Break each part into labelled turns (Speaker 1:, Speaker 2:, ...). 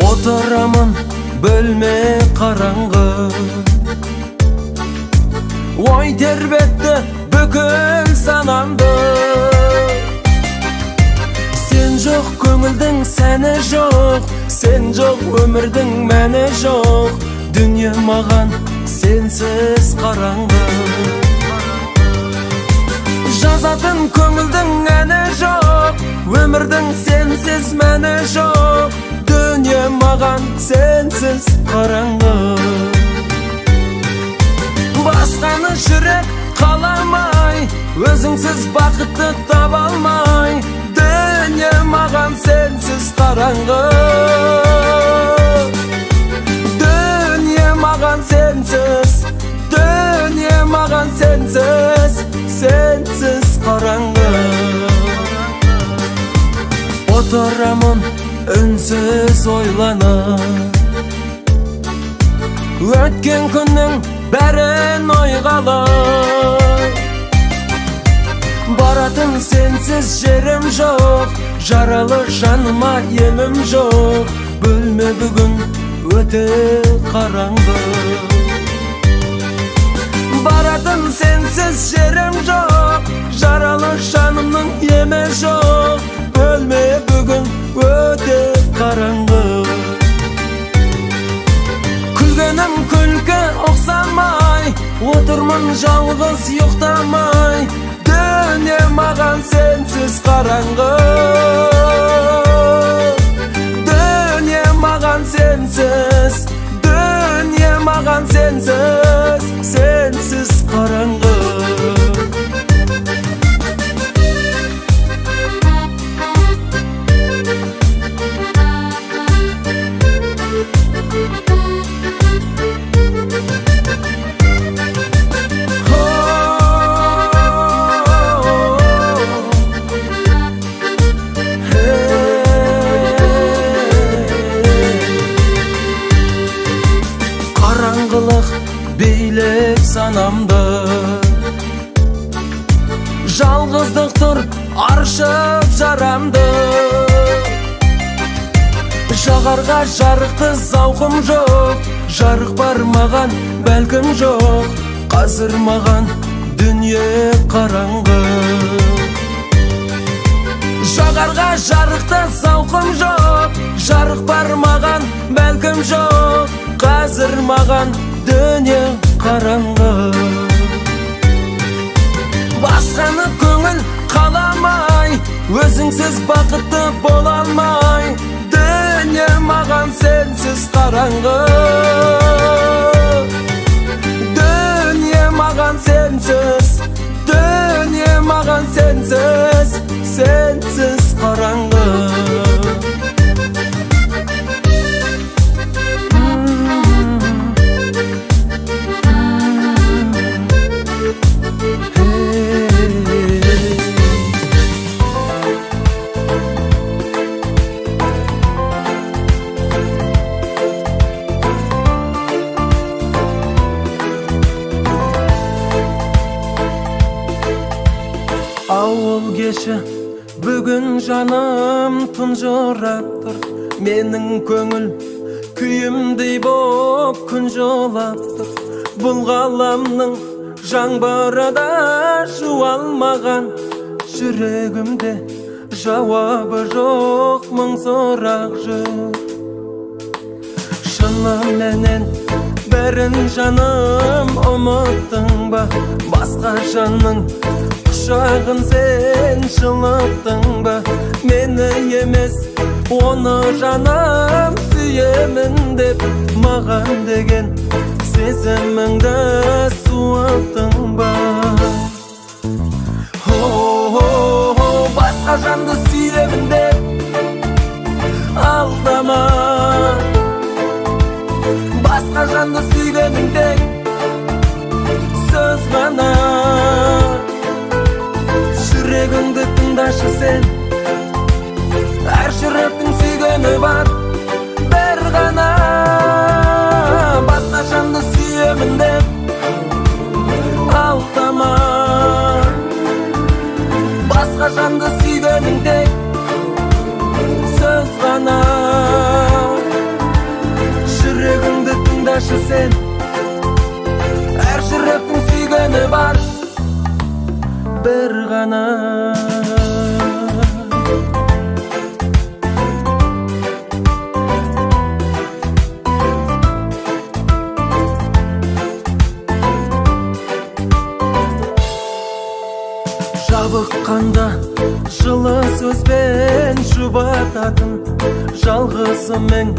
Speaker 1: Oturamın bölme karangı, oy terbette bükül sanamdı. Sen жоқ көңілдің сәні жоқ, sen жоқ өмірдің мәні жоқ. Дүние маған сенсіз қараңғы. Жазатын көңілдің әні жоқ, өмірдің сенсіз мәні жоқ. Дүние маған сенсіз қараңғы. Басқаны жүрек қаламай, өзіңсіз бақытты таба алмай. Дүние маған сенсіз қараңғы. Дүние маған сенсіз, дүние маған сенсіз, сенсіз қараңғы. Отырамын үнсіз ойланып, өткен күннің бәрін ойғалай. Баратын сенсіз жерім жоқ, жаралы жаныма емім жоқ. Бөлме бүгін өте қараңғы. Баратын сенсіз жерім жоқ, жаралы жанымның емі жоқ. Бөлме бүгін өте қараңғы. Күлгенім күлкі ұқсамай, отырмын жалғыз ұйықтамай. Дүние маған сенсіз қараңғы. Дүние маған сенсіз, дүние маған сенсіз, сенсіз қараңғы. Қараңғылық билеп санамды, жалғыздық тұр аршып жарамды. Жағарға жарықты зауқым жоқ, жарық бар маған бәлкім жоқ. Қазір маған дүние қараңғы. Жағарға жарықты зауқым жоқ, жарық бар маған бәлкім жоқ. Қазір маған дүние қараңғы. Басқаны көңіл қаламай, өзіңсіз бақытты бола алмай. Дүние маған сенсіз қараңғы. Дүние маған сенсіз, дүние маған сенсіз, сенсіз қараңғы. Ауыл кеші бүгін жаным тұнжырап тұр. Менің көңіл күйімдей боп күн жылап тұр. Бұл ғаламның жаңбырында жуалмаған, жүрегімде жауабы жоқ мың сұрақ жүр. Шыныменен бәрін жаным ұмыттың ба? Басқа жанның құшағын сен жылыттың ба? Мені емес оны жаным сүйемін деп, маған деген сезіміңді суыттың ба? Басқа жанды сүйемін деп алдама. Басқа жанды сүйгеніңде сөз ғана. Жүрегіңді тыңдашы сен, әр жүректің сүйгені бар бір ғана. Басқа жанды сүйемін деп алдама. Басқа жанды сүйгеніңде сөз ғана. жұбататын, жалғызымен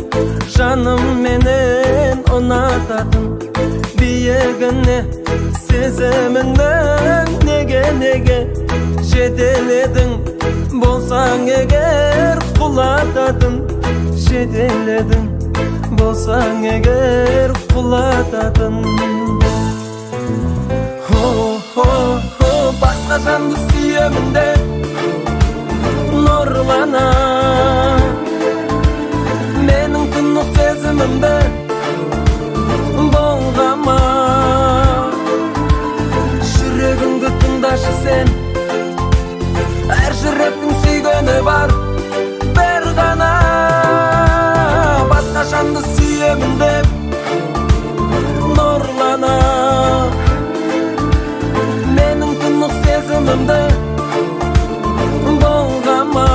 Speaker 1: жаным менен ұнататын, биігіне сезіміңнің неге жетеледің, болсаң егер құлататын, жетеледің, болсаң егер құлататын. Басқа жанды сүйемін деп нұрлана, менің тұнық сезімімді болғама. Жүрегіңді тыңдашы сен, әр жүректің сүйгені бар бір ғана. Басқа жанды сүйемін деп нұрлана, менің тұнық сезімімді болғама.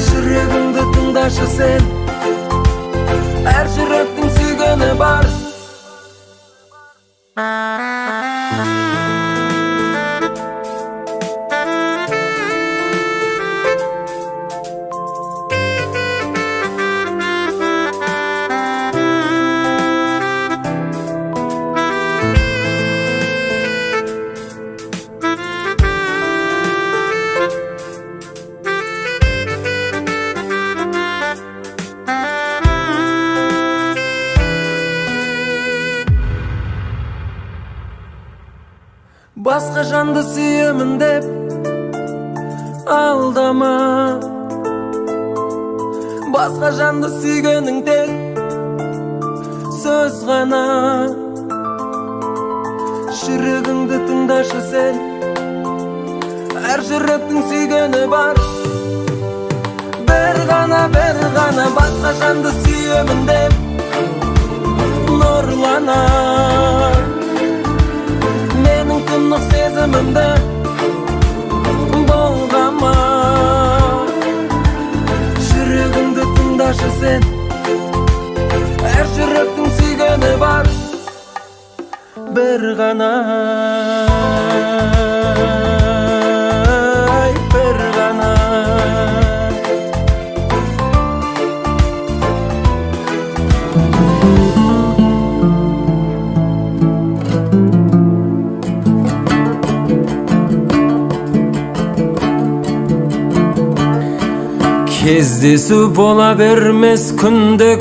Speaker 1: Жүрегіңді тыңдашы сен, әр жүректің сүйгені бар. Басқа жанды сүйемін деп алдама, басқа жанды сүйгенің тек сөз ғана. Жүрегіңді тыңдашы сен, әр жүректің сүйгені бар бір ғана. Басқа жанды сүйемін деп нұрлана, менің тұнық сезімімді болғама. Жүрегіңді тыңдашы сен, әр жүректің сүйгені бар бір ғана, бір ғана. Кездесу бола бермес күнде,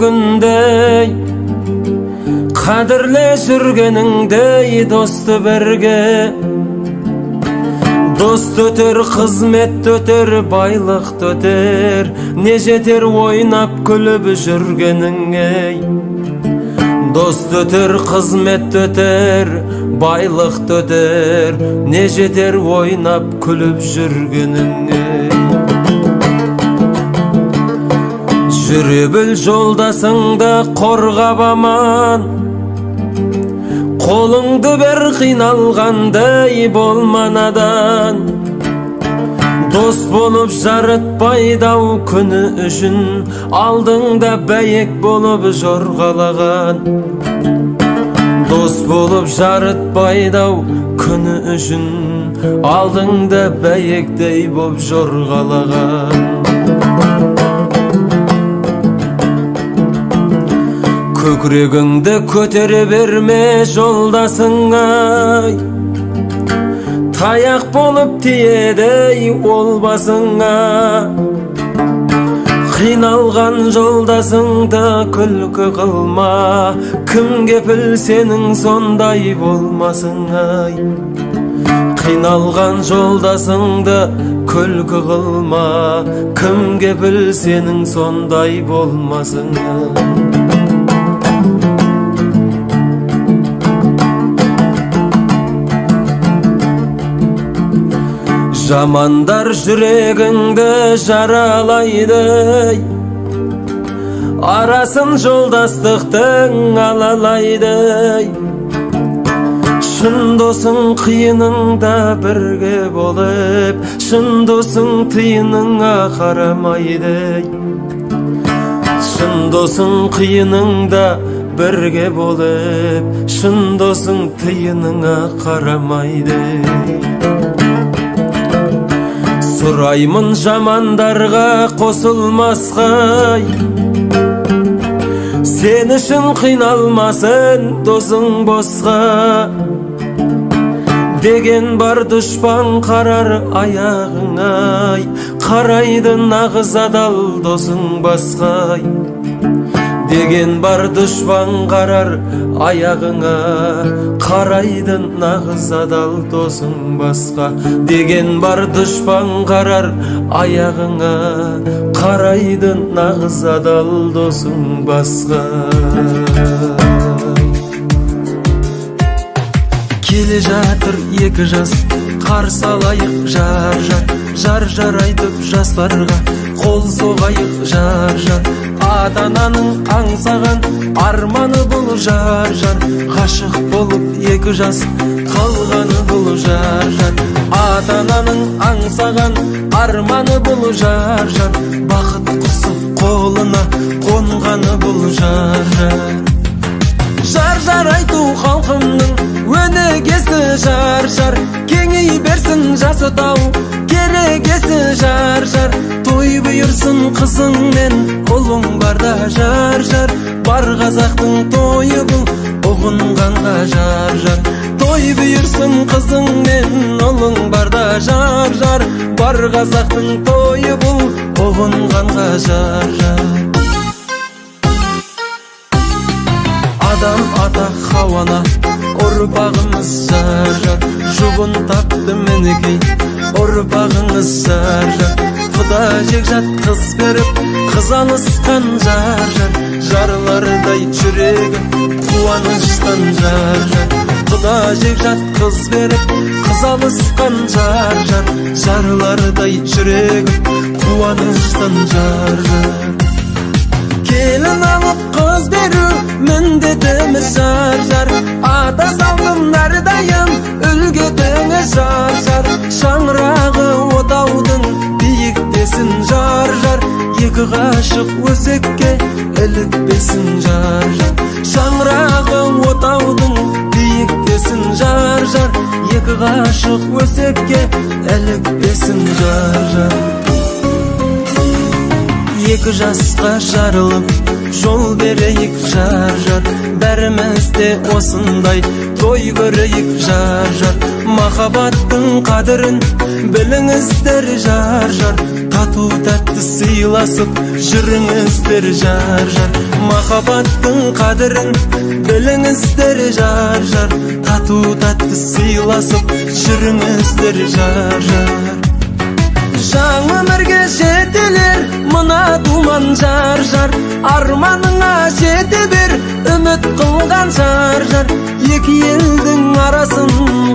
Speaker 1: қадірле жүргеніңдей досты бірге. Дост өтер, қызмет өтер, байлық өтер, не жетер ойнап күліп жүргеніңе. Дост өтер, қызмет өтер, байлық өтер, не жетер ойнап күліп жүргеніңе. Жүре біл жолдасыңды қорғап аман, қолыңды бер қиналғандай болма надан. Дос болып жарытпайды-ау күні үшін, алдыңда бәйек болып жорғалаған. Дос болып жарытпайды-ау күні үшін, алдыңда бәйектей болып жорғалаған. Көкірегіңді көтере берме жолдасыңай, таяқ болып тиеді ол басыңа. Қиналған жолдасыңды күлкі қылма, кім кепіл сенің сондай болмасыңай. Қиналған жолдасыңды күлкі қылма, кім кепіл сенің сондай болмасыңай. Жамандар жүрегіңді жаралайды, арасын жолдастықтың алалайды. Шын досың қиыныңда бірге болып, шын досың тиыныңа қарамайды. Шын досың қиыныңда бірге болып, шын досың тиыныңа қарамайды. Сураймын жамандарга косулмаскай, сен үшін қиналмасын досың босқа. Деген бар дұшпан қарар аяғыңай, қарайды нағыз адал досың басқай. Деген бар дұшпан қарар аяғыңа, қарайды нағыз адал досың басқа. Деген бар дұшпан қарар аяғыңа, қарайды нағыз адал досың басқа. Келе жатыр екі жас, қарсы алайық жар-жар, жар-жар айтып жастарға қол соғайық жар-жар. Ата-ананың аңсаған арманы бұл жар-жар, ғашық болып екі жас қалғаны бұл жар-жар. Ата-ананың аңсаған арманы бұл жар-жар, бақыт құсы қолына қонғаны бұл жар-жар. Жар-жар айту халқымның өнегесі жар-жар, кеңей берсін жас отау керегесі жар-жар. Той бұйырсын қызың мен ұлың барда жар-жар, бар қазақтың тойы бұл ұғынғанға жар-жар. Той бұйырсын қызың мен ұлың барда жар-жар, бар қазақтың тойы бұл ұғынғанға жар-жар. Адам ата Хауана ұрпағымыз жар-жар, жұбын тапты мінекей ұрпағыңыз жар-жар. Құда жекжат қыз беріп қыз алысқан жар-жар, жарлардай жүрегі қуаныштан жар-жар. Құда жекжат қыз беріп қыз алысқан жар-жар, жарлардай жүрегі қуаныштан жар-жар. Келін алып қыз беру міндетіміз жар-жар, ата салдым әрдайым үлгетіңіз жар-жар. Шаңырағы отаудың биіктесін жар-жар, екі ғашық өсекке ілікпесін жар-жар. Шаңырағы отаудың биіктесін жар-жар, екі ғашық өсекке ілікпесін жар-жар. Екі жасқа жарылып жол берейік жар-жар, бәрімізде осындай той көрейік жар-жар. Махаббаттың қадірін біліңіздер жар-жар, тату тәтті сыйласып жүріңіздер жар-жар. Махаббаттың қадірін біліңіздер жар-жар, тату тәтті сыйласып жүріңіздер жар-жар. Жаңа өмірге жетелер мына думан жар-жар, арманыңа жете бер үміт қылған жар-жар. Екі елдің арасын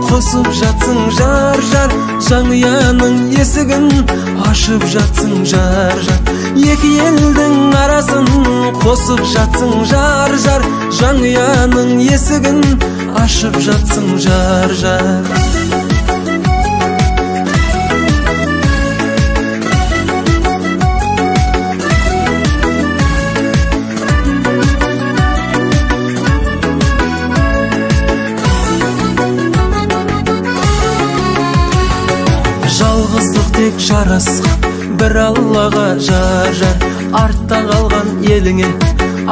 Speaker 1: қосып жатсың жар-жар, жанұяның есігін ашып жатсың жар-жар. Екі елдің арасын қосып жатсың жар-жар, жанұяның есігін ашып жатсың жар-жар. Жалғыздық тек жарасқан бір Аллаға жар-жар, артта қалған еліңе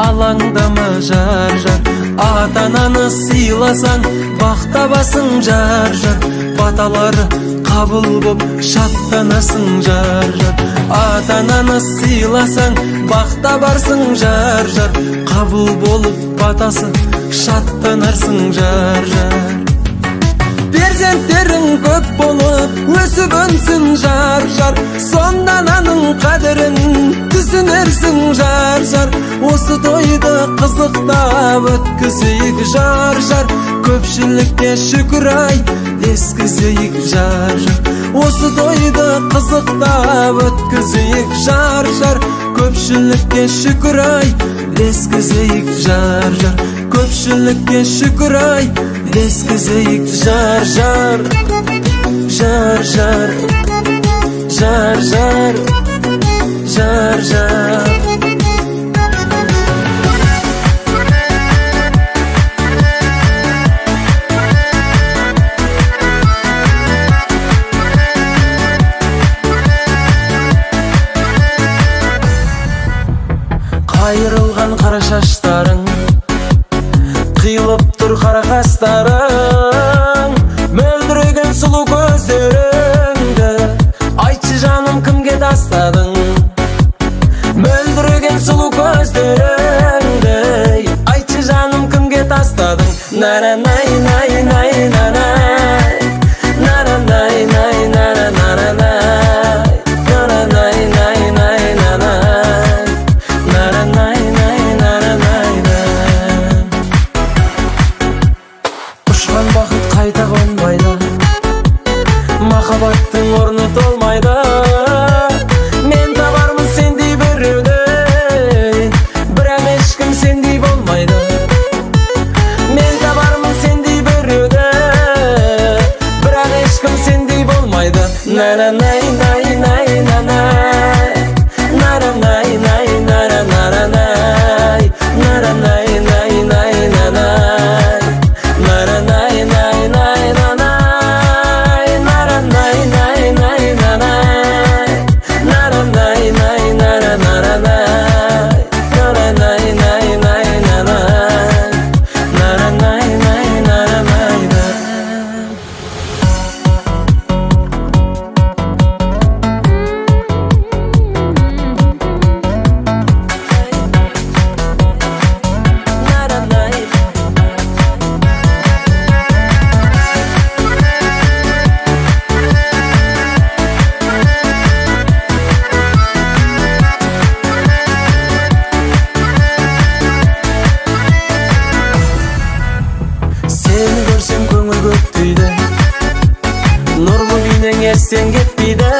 Speaker 1: алаңдама жар-жар. Ата-ананы сыйласаң бақ табасың жар-жар, баталары қабыл боп шаттанасың жар-жар. Ата-ананы сыйласаң бақ табарсың жар-жар, қабыл болып батасы шаттанарсың жар-жар. Перзенттерің көп болып өсіп өнсін жар-жар, сонда ананың қадірін түсінерсің жар-жар. Осы тойды қызықтап өткізейік жар-жар, көпшілікке шүкір-ай дескізейік жар-жар. Осы тойды қызықтап өткізейік жар-жар, көпшілікке шүкір-ай дескізейік жар-жар. Көпшілікке шүкір-ай дескізейік жар-жар. Жар-жар, жар-жар, жар-жар. Kıvrılgan kara şaşlarың, kıyılıp dur kara kaslarың, mөлдіреген sulu gözleriңді айтшы жаным кімге тастадың. Мөлдіреген sulu gözleriңді айтшы жаным кімге тастадың. Наранай най най нанай, наранай най нара наранай, наранай най най нанай, наранай най наранай най. Ұшқан бақыт қайта қонбайды, махаббаттың орны толмайды. Мен табармын сендей біреуді, бірақ ешкім сендей болмайды. Мен табармын сендей біреуді, бірақ ешкім сендей болмайды. Наранай най най нанай, наранай най нара наранай, наранай най най нанай, наранай най най нанай, наранай най най нанай, наранай най нара наранай, наранай най най нанай, наранай най наранай най. Seni görsem көңіл көктейді, нұрлы бейнең естен кетпейді.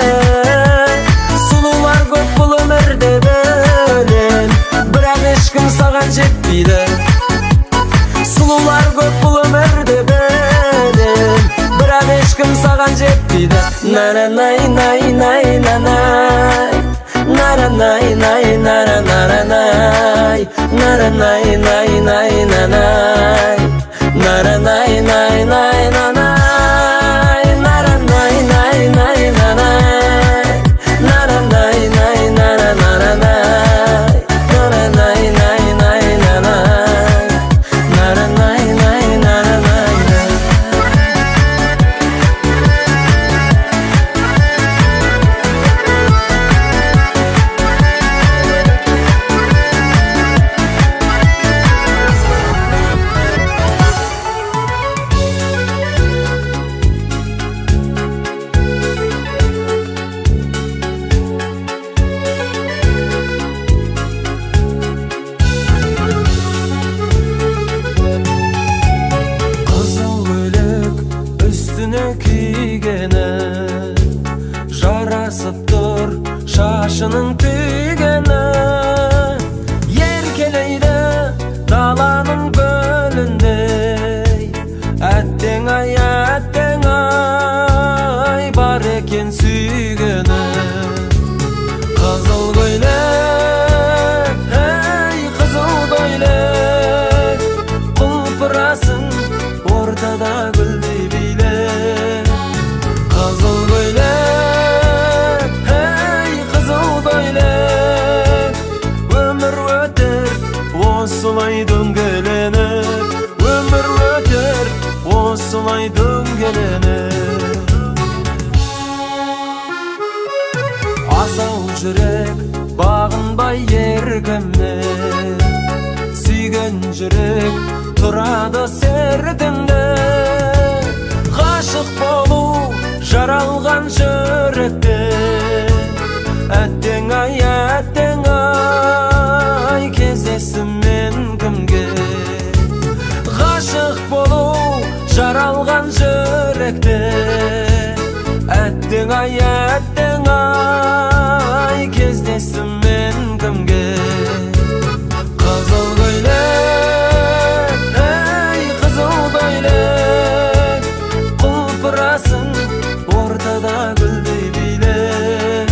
Speaker 1: Сұлулар көп бұл өмірде білем, бірақ ешкім саған жетпейді. Сұлулар көп бұл өмірде білем, бірақ ешкім саған жетпейді. Наранай най най нанай, наранай най нара наранай, наранай най най нанай, наранай най най нанай, наранай най най нанай, наранай най нара наранай, наранай най най нанай, наранай най наранай най. Кигені жарасып тұр шашының түйгені, еркелейді даланың көліндей. Әттең ай бар екен сүйгені. Қызыл көйлек, ей қызыл көйлек, құлпырасың ортада гүлдей билеп. Қызыл көйлек, ей қызыл көйлек, өмір өтер осылай дөңгеленіп, өмір өтер осылай дөңгеленіп. Асау жүрек бағынбай еркімне, сүйген жүрек тұрады сертіңде. Ғашық болу жаралған жүректе, әттең ай кездесім мен кімге. Ғашық болу жаралған жүректе, әттең ай кездесім мен кімге. Қызыл көйлек, ей қызыл көйлек, құлпырасың ортада гүлдей билеп.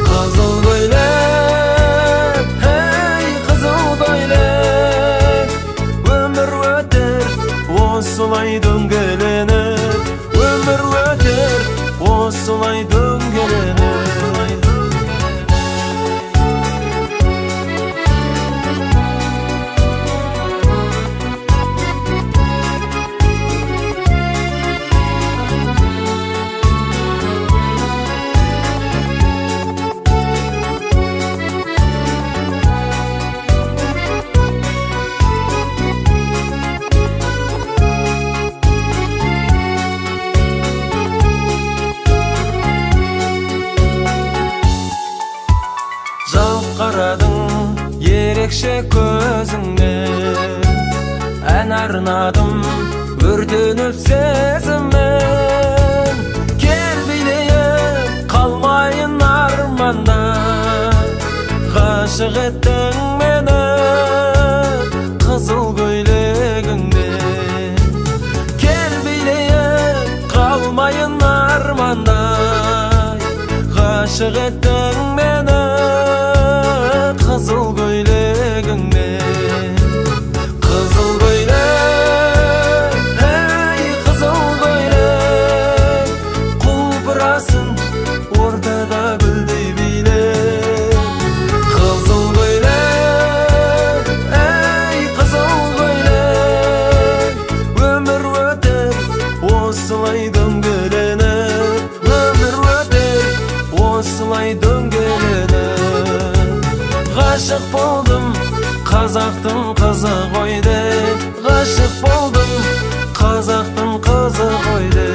Speaker 1: Қызыл көйлек, ей қызыл көйлек, өмір өтер осылай дөңгеленіп, өмір өтер осылай дөңгеленіп. ерекше көзіңнен ән арнадым өртеніп сезіммен. Кел билейін қалмайын арманда, ғашық еттің мені қызыл көйлегіңнен. Кел билейін қалмайын арманда, ғашық еттің мені қызыл көйлегіңнен. Қызыл көйлек, ей қызыл көйлек, құлпырасың ортада гүлдей билеп. Қызыл көйлек, ей қызыл көйлек, өмір өтер осылай дөңгеленіп, өмір өтер осылай дөңгеленіп. Ғашық болдым қазақтың қызы ғой деп, ғашық болдым қазақтың қызы ғой деп.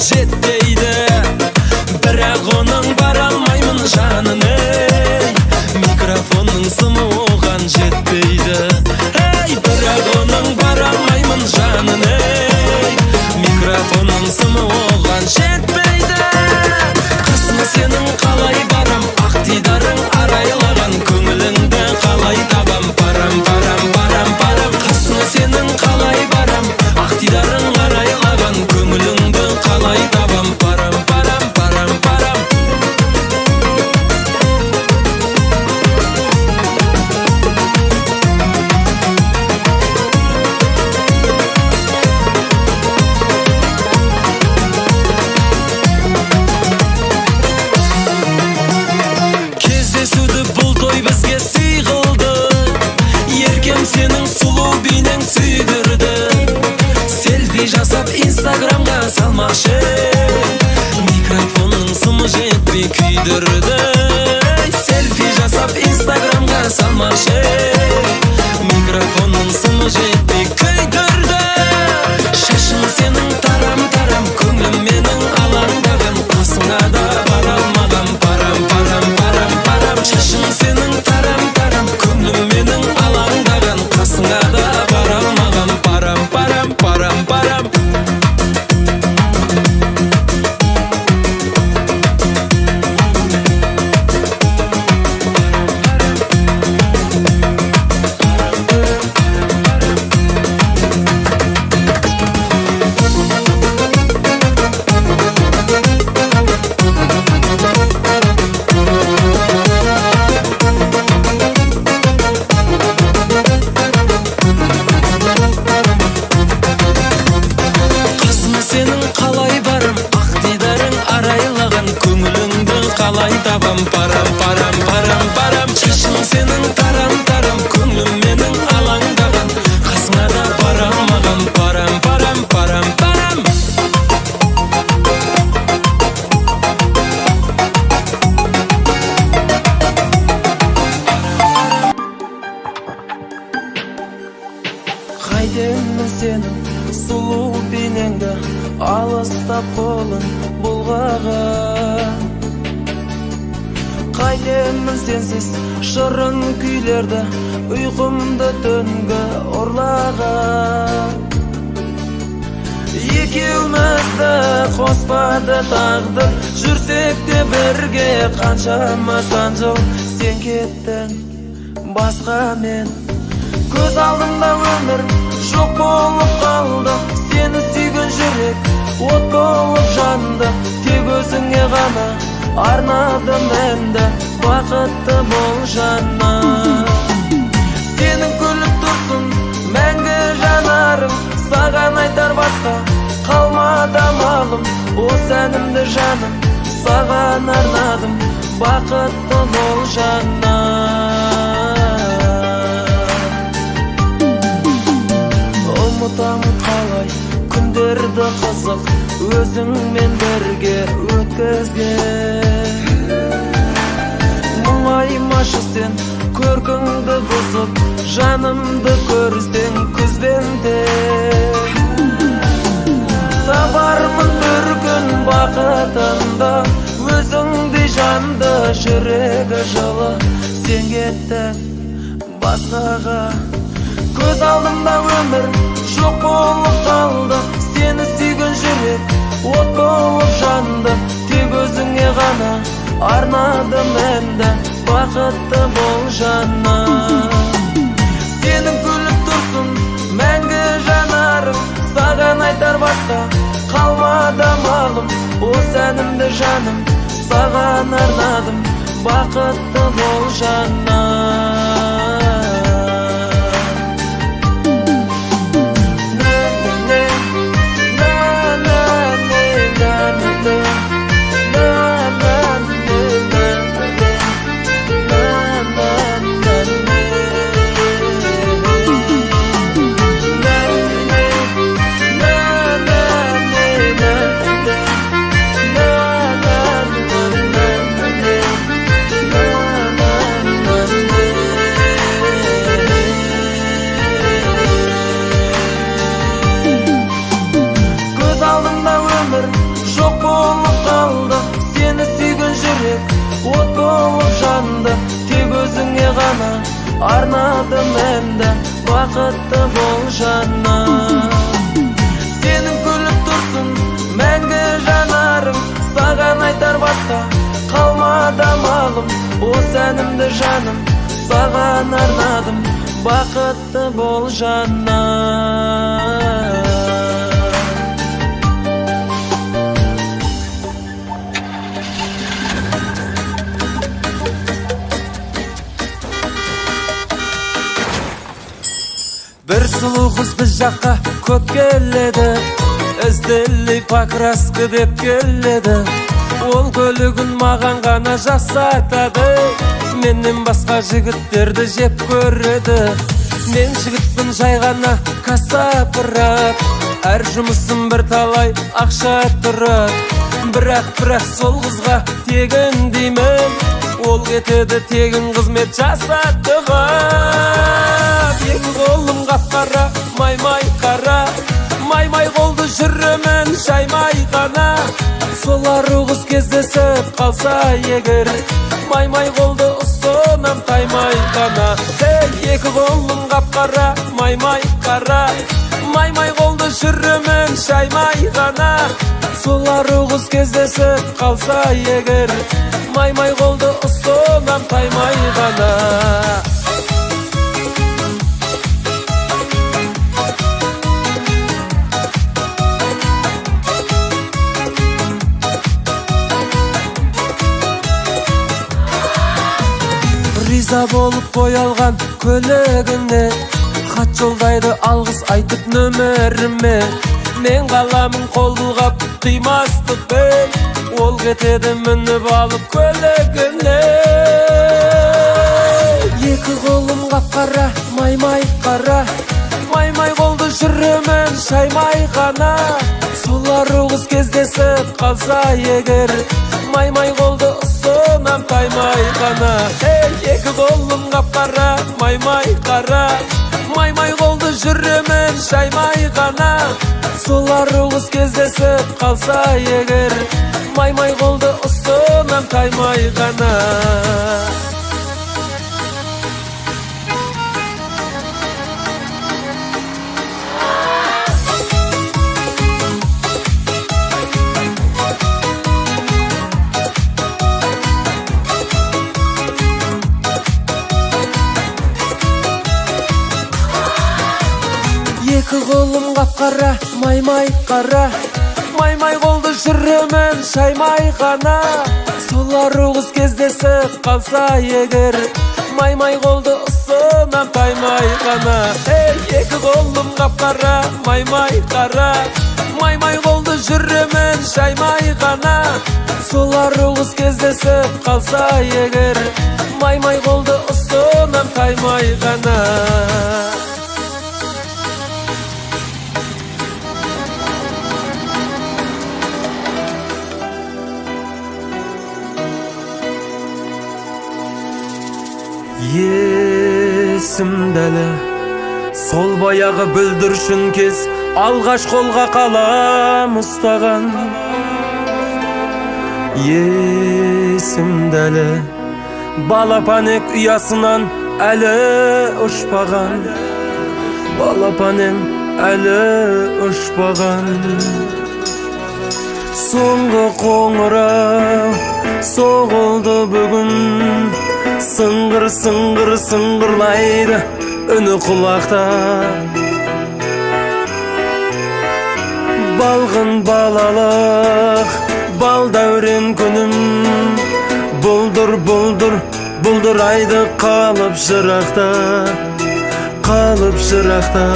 Speaker 1: Жетпейді, бірақ оның бара алмаймын жанына. Микрофонның сымы оған жетпейді, бірақ оның бара алмаймын жанына. Микрофонның сымы оған жетпейді. Қасыңа сенің қалай барам, ақ дидарың арайлаған көңіліңді қалай табам. Парам, парам, парам, парам. Қасыңа сенің қалай барам, ақ дидарың арайлаған көңіліңді қалай табам. Парам, парам, парам, парам. Кездесуді бұл той бізге сый қылды, еркем сенің сұлу бейнең сүйдірді. Селфи жасап инстаграмға салмақшы, микрофонның сымы жетпей күйдірді. Селфи жасап инстаграмға салмақшы, микрофонның сымы жетпей күйдірді. Шашың сенің тарам-тарам, көңілім менің алаңдаған, қасыңа да бара алмағам. Парам, парам, парам, парам. Шашың сенің тарам-тарам, көңілім менің алаңдаған, қасыңа да бара алмағам. Парам, парам, парам, парам. Қалай табам. Парам, парам, парам, парам. Шашың сенің тарам-тарам, көңілім менің алаңдаған, қасыңа да бара алмағам. Парам, парам, парам, парам. Қайтемін сенің сұлу бейнеңді алыстап қолын бұлғаған. Қайтемін сенсіз шырын күйлерді ұйқымды түнгі ұрлаған. Екеумізді қоспады тағдыр, жүрсек те бірге қаншама сан жыл. Сен кеттің басқамен, көз алдымда өмір жоқ болып қалды. Сені сүйген жүрек от болып жанды, тек өзіңе ғана арнадым әнді, бақытты бол жаным. Сенің күліп тұрсын мәңгі жанарың, саған айтар басқа қалмады амалым. Осы сәнімді жаным саған арнадым, бақытты бол жаным. Ұмытамын қалай күндерді қызық өзіңмен бірге өткізген. Мұңаймашы сен көркіңді бұзып, жанымды көрсең күзбенде. Табармын бір күн бақытында өзіңдей жанды, жүрегі жылы сен кеттің басқаға. Көз алдымда өмір жоқ болып қалды, сені сүйген жүрек от болып жанды. Тек өзіңе ғана арнадым әнді, бақытты бол жаным. Сенің күліп тұрсын мәңгі жанарың, саған айтар басқа қалмады амалым. Осы әнімді жаным саған арнадым, бақытты бол жаным. От болып жанды, тек өзіңе ғана арнадым әнді, бақытты бол жаным. Сенің күліп тұрсын мәңгі жанарың, саған айтар басқа қалмады амалым. Осы әнімді жаным саған арнадым, бақытты бол жаным. Bir сұлу қыз біз жаққа көп келеді, ізділей покраска деп келеді. Ол көлігін маған ғана жасатады, менен басқа жігіттерді жеп көреді. Мен жігітпін жай ғана кассапырап, әр жұмысым бір талай ақша тұрады. Бірақ сол қызға тегін деймін, ол кетеді тегін қызмет жасаттыға. Екі қолым қап-қара, май-май қара, май-май қолды жүремін шаймай ғана. Сол ару қыз кездесіп қалса егер, май-май қолды ұсынам таймай ғана. Екі қолым қап-қара, май-май қара, май-май қолды жүремін шаймай ғана. Сол ару қыз кездесіп қалса егер, май-май қолды ұсынам таймай ғана. Риза болып боялған көлігіне хат жолдайды алғыс айтып нөміріме. Мен қаламын қол бұлғап қимастықпен, ол кетеді мініп алып көлігіне. Екі қолым қап-қара, май-май қара, май-май қолды жүремін шаймай ғана. Сол ару қыз кездесіп қалса егер, май-май қолды ұсынам таймай ғана. Екі қолым қап-қара, май-май қара, май-май қолды жүремін шаймай ғана. Сол ару қыз кездесіп қалса егер, май-май қолды ұсынам таймай ғана. Екі қолым қап-қара, май-май қара, Маймай колду жүрөмөн шаймай гана, солар угуз кездесип калса эгер, маймай колду ысынан таймай гана. Эки колум капкара, маймай кара, маймай колду жүрөмөн шаймай гана, солар угуз кездесип калса эгер, маймай колду ысынан таймай гана. Есімде эле сол баягы бүлдүршүн кез, алгаш колго калам устаган. Есімде эле балапанек уясынан әлі ұшпаған, балапанем әлі ұшпаған. Соңғы қоңырау соғылды бүгін, сыңғыр сыңғыр сыңғырлайды үні құлақта. Балғын балалық бал дәурен күнім, бұлдыр бұлдыр бұлдырайды қалып жырақта, қалып жырақта.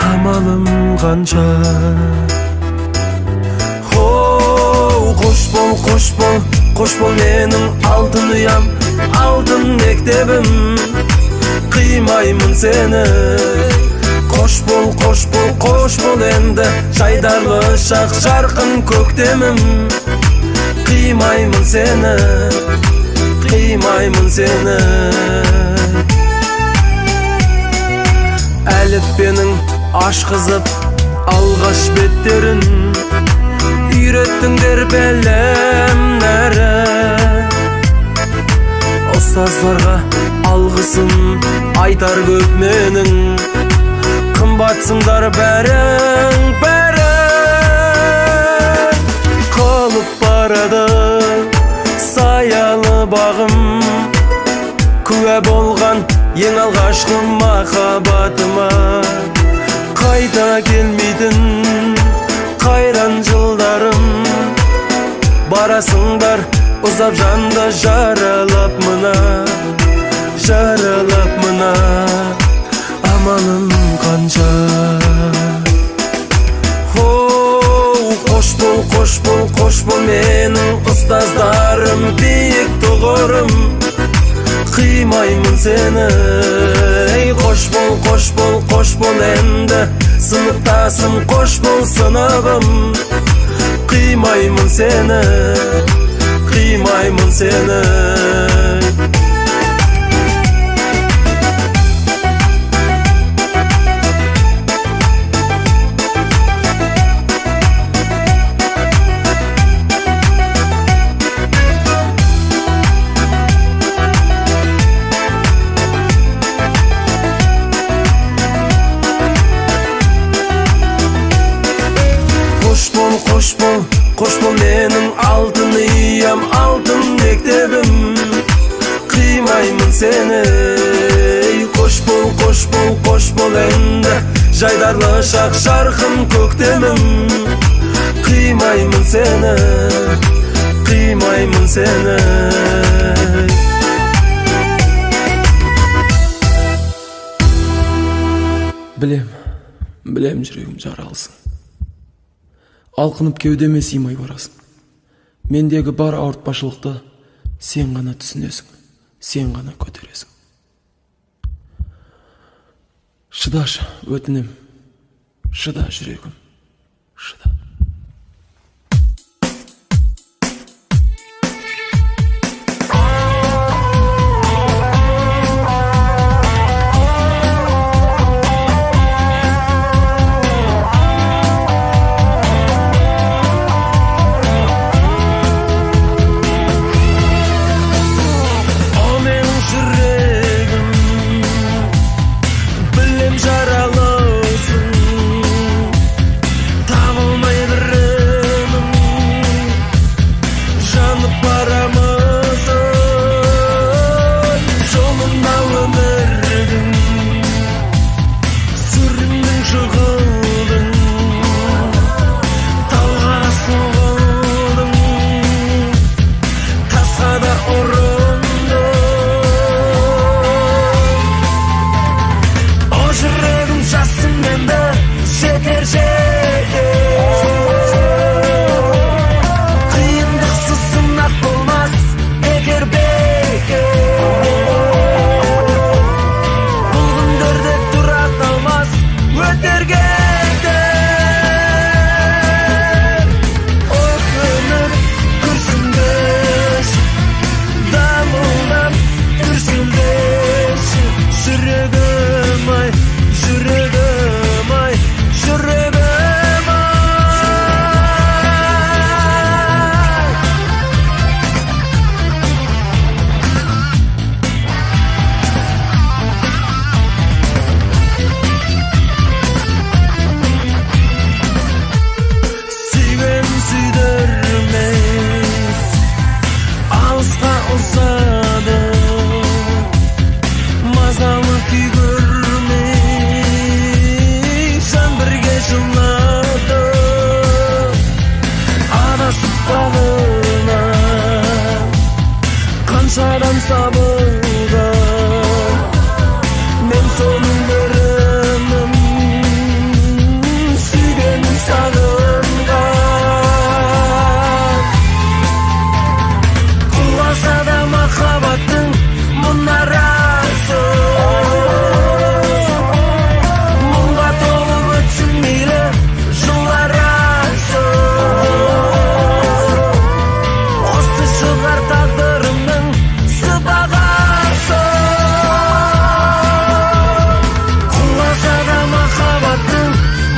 Speaker 1: Амалым қанша. Қош бол, қош бол менің алтын ұям, алтын мектебім, қимаймын сені. Қош бол, енді жайдарлы шақ жарқын көктемім, қимаймын сені, қимаймын сені. Әліппенің ашқызып алғаш беттерін, үйреттіңдер белемнәрі. Ұстаздарға алғысым айтар көп менің, қымбатсыңдар бәрің, бәрің. Қалып барады саялы бағым, күә болған ең алғашқы махаббатыма. Қайта келмейтін қайран жылдарым, барасыңдар ұзап жанды жаралап мына, жаралап мына. Амалым қанша. Қош бол менің ұстаздарым, биік тұғырым, қимаймын сені. Қош бол енді сыныптасым, қош бол сыныбым, қимаймын сені, қимаймын сені. Қош бол менің алтын ұям, алтын мектебім, қимаймын сені. Қош бол енді жайдарлы шақ жарқын көктемім, қимаймын сені, қимаймын сені. Білем жүрегім жаралсың, алқынып кеудеме сыймай барасың. Мендегі бар ауыртпашылықты сен ғана түсінесің, сен ғана көтересің. Шыдашы, өтінем, шыда жүрегім, шыда.
Speaker 2: Жаралысың, табылмай
Speaker 1: sabırdan men sonun beremem suygenim sagıngan kulasa da makabattın munarası munga tolup ötsün meyli жылlar arası осы шығар тағдырымның сыбағасы құласа да махаббаттың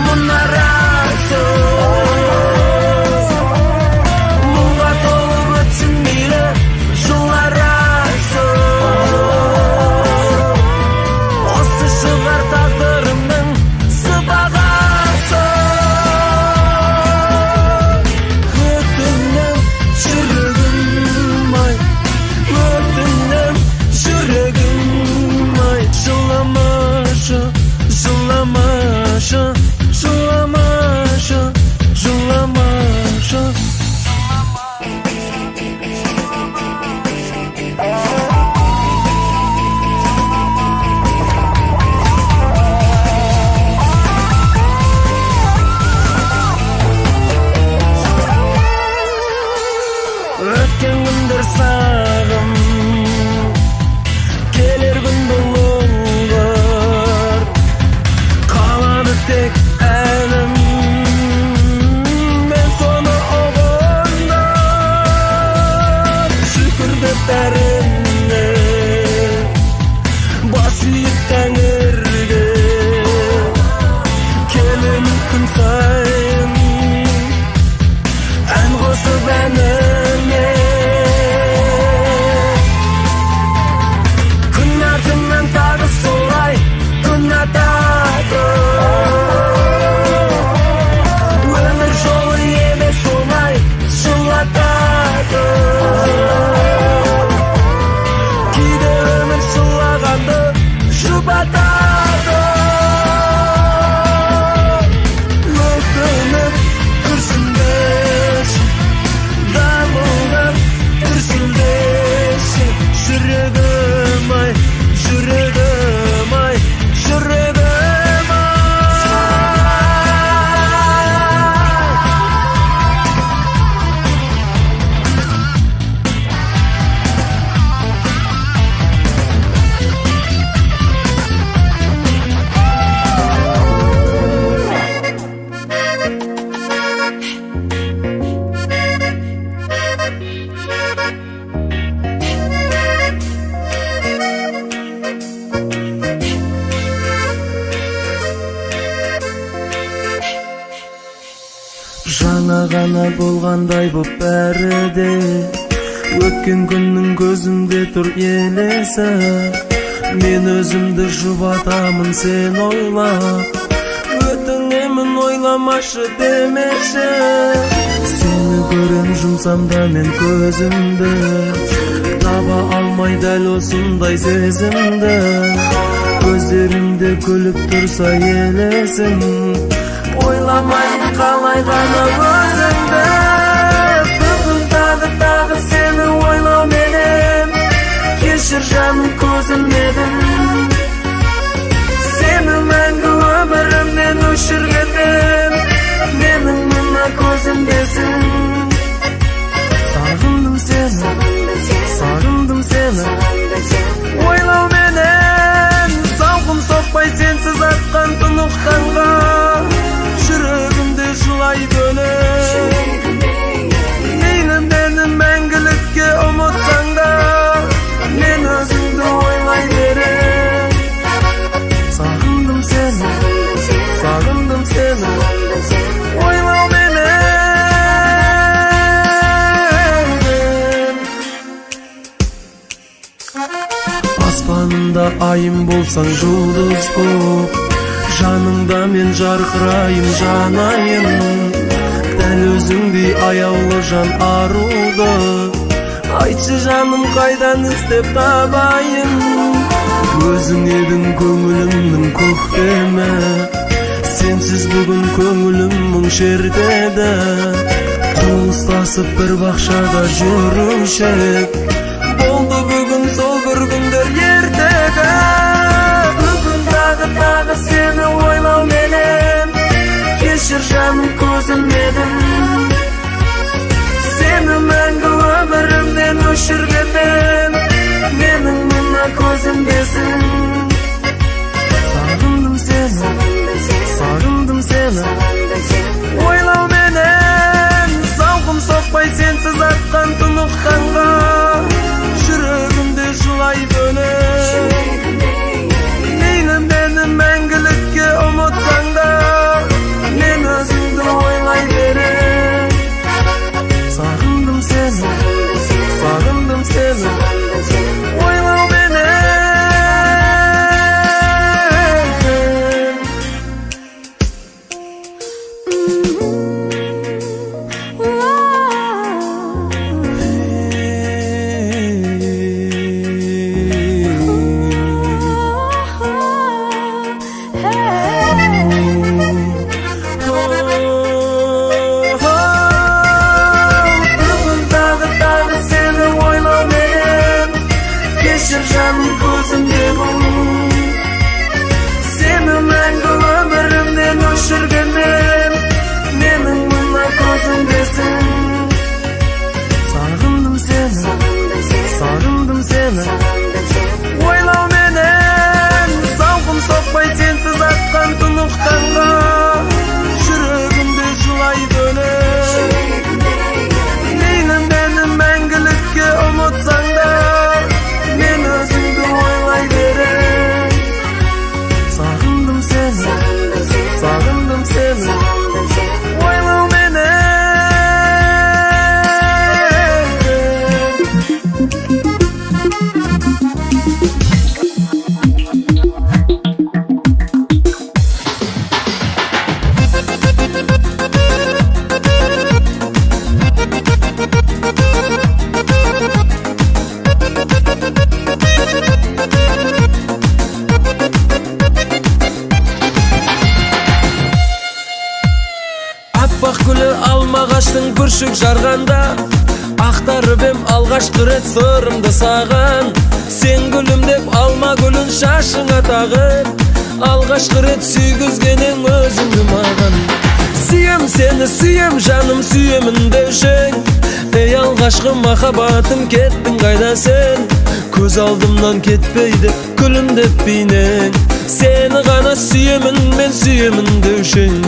Speaker 1: мұнарасы мұңға толып өтсін мейлі жылдар арасы осы шығар тағдырымның сыбағасы өтінем жүрегім ай өтінем жүрегім ай жыламашы жыламашы жыламашы жыламашы өткен күндер сағым келер күн бұлыңғыр қалады тек әлім мен соны ұғындым шүкір деп бәріне бас иіп тәңірге келемін күн сайын ән қосып әніне күн артынан тағы солай күн атады өмір жолы емес оңай жылатады кейде өмір жылағанды жұбатады өкініп күрсінбеші дамылдап күрсінбеші жүрегім ай жүрегім ай жүрегім ай жаңа ғана болғандай боп бәрі де өткен күннің көзімде тұр елесі мен өзімді жұбатамын сен ойлап өтінемін ойламашы демеші сені көрем жұмсам да мен көзімді таба алмай дәл осындай сезімді көздерімде күліп тұрса елесің ойламаймын қалай ғана өзіңді бүгін тағы сені ойлауменен кешір жаным көзім едім сені мәңгі өмірімнен өшіргенмін менің мына көзімдесің сағындым сені ойлауменен сауқым соқпай сенсіз атқан тұнық таңға жүрегімде жылай бөліп мейлі мені мәңгілікке ұмытсаң да мен өзіңді ойлай берем сағындым сені ойлауменен аспанымда айым болсаң жұлдыз боп жаныңда мен жарқырайым жанайын дәл өзіңдей аяулы жан арулды айтшы жаным қайдан іздеп табайын өзің едің көңілімнің көктемі сенсіз бүгін көңілім мұң шертеді қол ұстасып бір бақшада жүрушек болды бүгін tunuq tanga Жүрегімде жылай бөлек Мейлі мені мәңгілікке ұмытсаң да Мен өзіңді ойлай берем Сағындым сені Ойлау Жаным көзімде бұл Сені мәңгі өмірімнен өшіргенмен Менің мына көзімдесің Сағындым сені Ойлау менен Зауқым соқпай сенсіз атқан тұнық таңға Жүрегімде жылай бөлек Мейлі мені мәңгілікке ұмытсаң да Мен өзіңді ойлай берем Сағындым сені Ойлау менен Аппақ гүлі алмағаштың бүршік жарғанда Ақтарып ем алғашқы рет сырымды саған Сен гүлім деп алма гүлін шашыңа тағып Алғашқы рет сүйгізгенің өзіңді маған Сүйем сені, сүйем жаным, сүйемін деушең Ей алғашқы махаббатым кеттің қайда сен Көз алдымнан кетпейді күлімдеп бейнең Сені ғана сүйемін, мен сүйемін деушең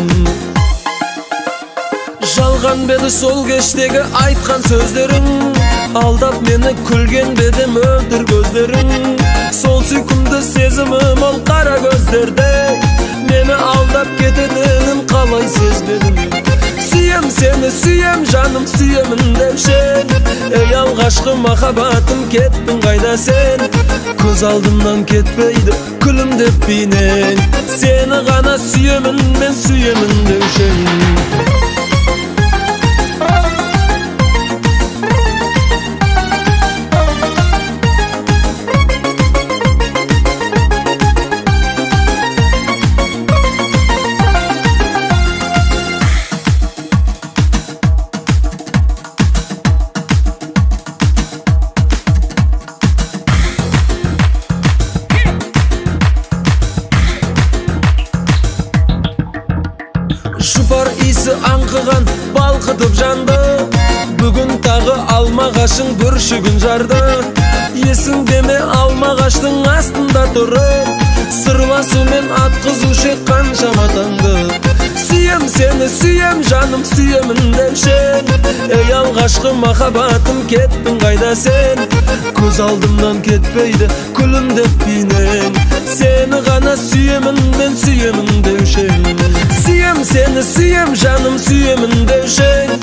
Speaker 1: Жалған беді сол кештегі айтқан сөздерің Алдап мені күлген беді мөлдір көздерің Сол сүйкімді сезімім ол қара көздерде Мені алдап кететінін қалай сезбедім Сүйем сені, сүйем жаным, сүйемін деушең Ей алғашқы махаббатым кеттің қайда сен Көз алдымнан кетпейді күлімдеп бейнең Сені ғана сүйемін, мен сүйемін деушең Жұпар иісі аңқыған балқытып жанды Бүгін тағы алмағашың бүршігін жарды Есіңде ме алмағаштың астында тұрып Сырласумен атқызушы қаншама таңды Сүйем сені, сүйем жаным, сүйемін деушең Ей алғашқы махаббатым кеттің қайда сен Көз алдымнан кетпейді күлімдеп бейнең Сені ғана сүйемін, мен сүйемін деушең Сүйем сені, сүйем жаным, сүйемін деушең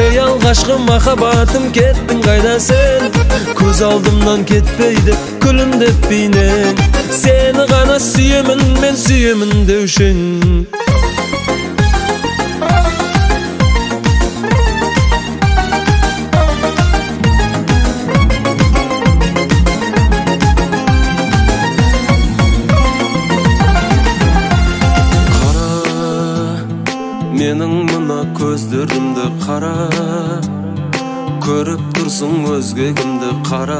Speaker 1: Ей алғашқы махаббатым кеттің қайда сен Көз алдымнан кетпейді күлімдеп бейнең Сені ғана сүйемін, мен сүйемін деушең Менің мына көздерімді қара Көріп тұрсың өзгегімді қара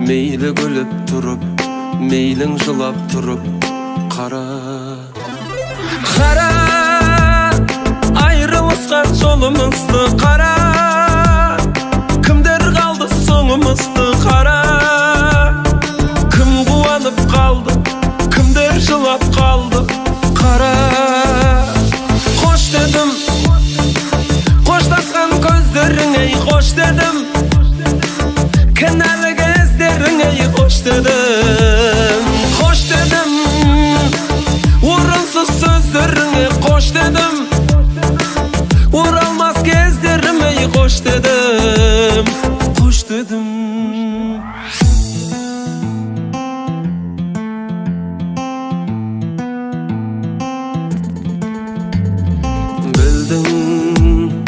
Speaker 1: Мейлі күліп тұрып, мейлің жылап тұрып қара Қара, айрылысқан жолымызды қара Кімдер қалды соңымызды қара Кім қуанып қалды, кімдер жылап қалды қара Қош дедім, қоштасқан көздерің ей қош hoş dedim. Kınalı gözlerine hoş dedim. Hoş dedim. Uğursuz sözlerine hoş dedim. Uğralmaz gözlerime hoş dedim. Hoş dedim. Bildin,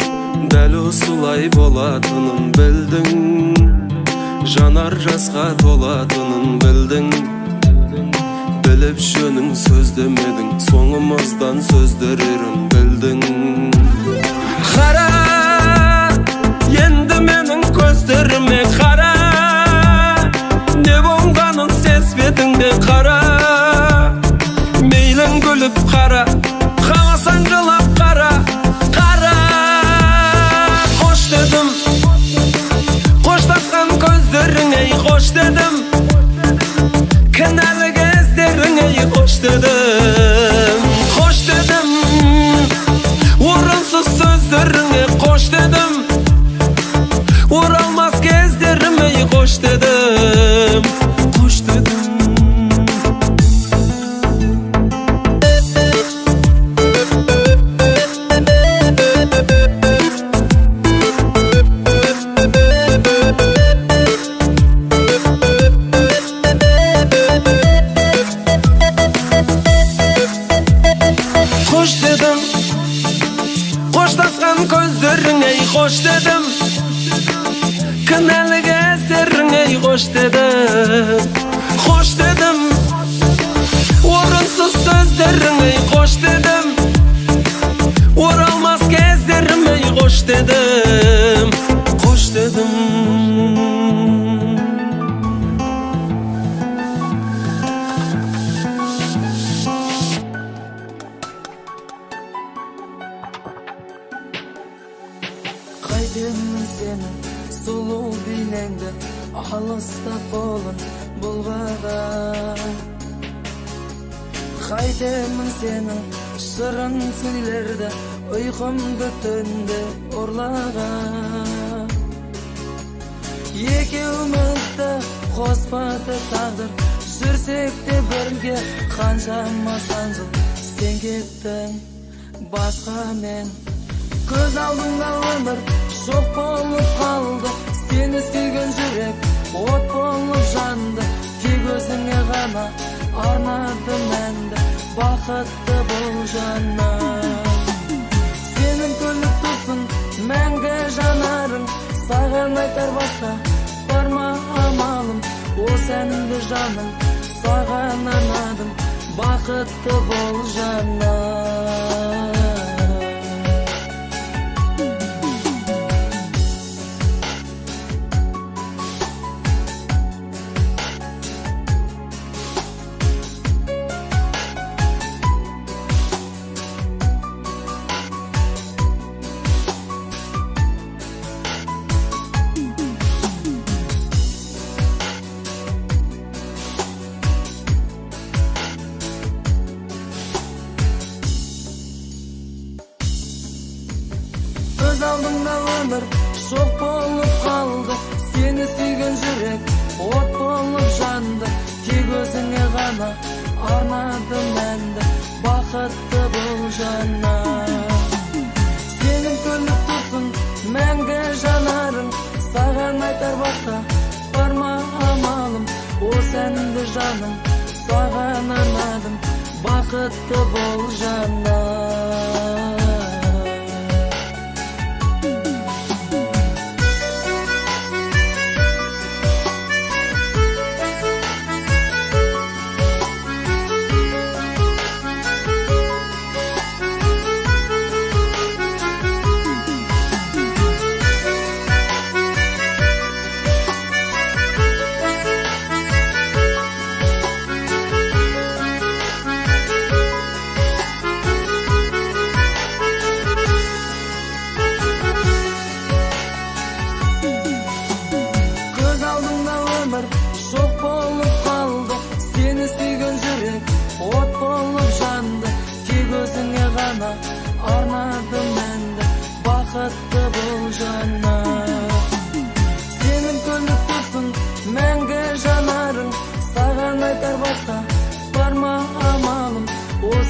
Speaker 1: deli usulay bolatının bildin. Janar jasqa tolatının bildin. Bilip şönün söz demedin, soňumuzdan söz dererin bildin. Qara, endi menin gözlerime qara. Ne bolganyn sesbetinde qara. Meylin gülüp qara, qalasan gılap qara. Qara, hoş dedim. Qoşlasqan gözlerine hoş dedim. Kınalı gözlerine hoş dedim. Hoş dedim. Uğursuz sözlerine hoş dedim. Uğralmaz gözlerime hoş dedim. Hoş dedim. Hoş dedim. Qoşlasqan gözlerine hoş dedim. Kınalı gözlerine hoş dedim. Hoş dedim. Uğursuz sözlerine hoş dedim. Uğralmaz gözlerime hoş dedim. Hoş dedim.
Speaker 2: Qaydemin seni sulu bilende alısda bolun bulgadan. Qaydemin seni şırın söylerde uykumda tönde orlagan. Ekevimizde qospadı taqdir, sürsek de birge qanchama sanjıl. Sen ketdin başqa men, göz aldımda ömür şok bolup kaldı. Seni suygan yürek ot bolup jandı. Tek özüňe gana arnadım mende bakıtlı boljanna. Senin gülüp dursun menge janarın, sagan aytar başka barma amalım. O senin de janın, sagan arnadım bakıtlı boljanna. Göz aldımda ömür şok bolup kaldı. Seni suygan yürek ot bolup jandı. Tek özüňe gana arnadım mende bakıtlı boljanna. Senin gülüp dursun menge janarın, sagan aytar başka barma amalım. O senin de janın, sagan arnadım bakıtlı boljanna.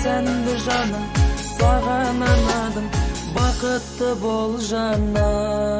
Speaker 2: сәнді жаным, саған арнадым, бақытты бол жаным.